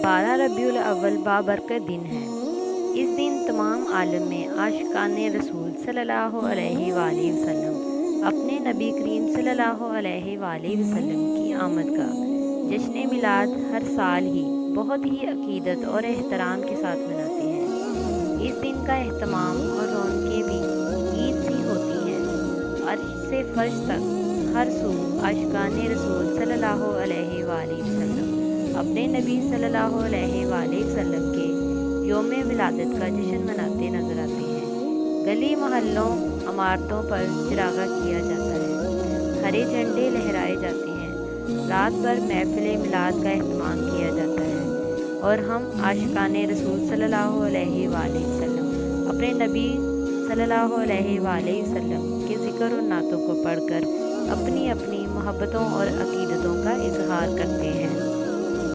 12 रबीउल अव्वल बाबरकत दिन है। इस दिन तमाम आलम में आशिकाने रसूल सल्लल्लाहु अलैहि वसल्लम अपने नबी करीम सल्लल्लाहु अलैहि वसल्लम की आमद का जश्न मिलाद हर साल ही बहुत ही अकीदत और एहतराम के साथ मनाते हैं। इस दिन का एहतमाम और रौनकें भी ईद सी होती हैं। अर्श से फर्श तक हर सू आशिकाने रसूल सल्लल्लाहु अलैहि वसल्लम अपने नबी सल्लल्लाहु अलैहि वसल्लम के योम विलादत का जश्न मनाते नजर आते हैं। गली मोहल्लों इमारतों पर चिरागा किया जाता है, हरे झंडे लहराए जाते हैं, रात भर महफिल मिलाद का एहतमाम किया जाता है और हम आशिकाने रसूल सल्लल्लाहु अलैहि वसल्लम अपने नबी सल्लल्लाहु अलैहि वसल्लम के ज़िक्र और नातों को पढ़कर अपनी अपनी मोहब्बतों और अकीदतों का इजहार करते हैं।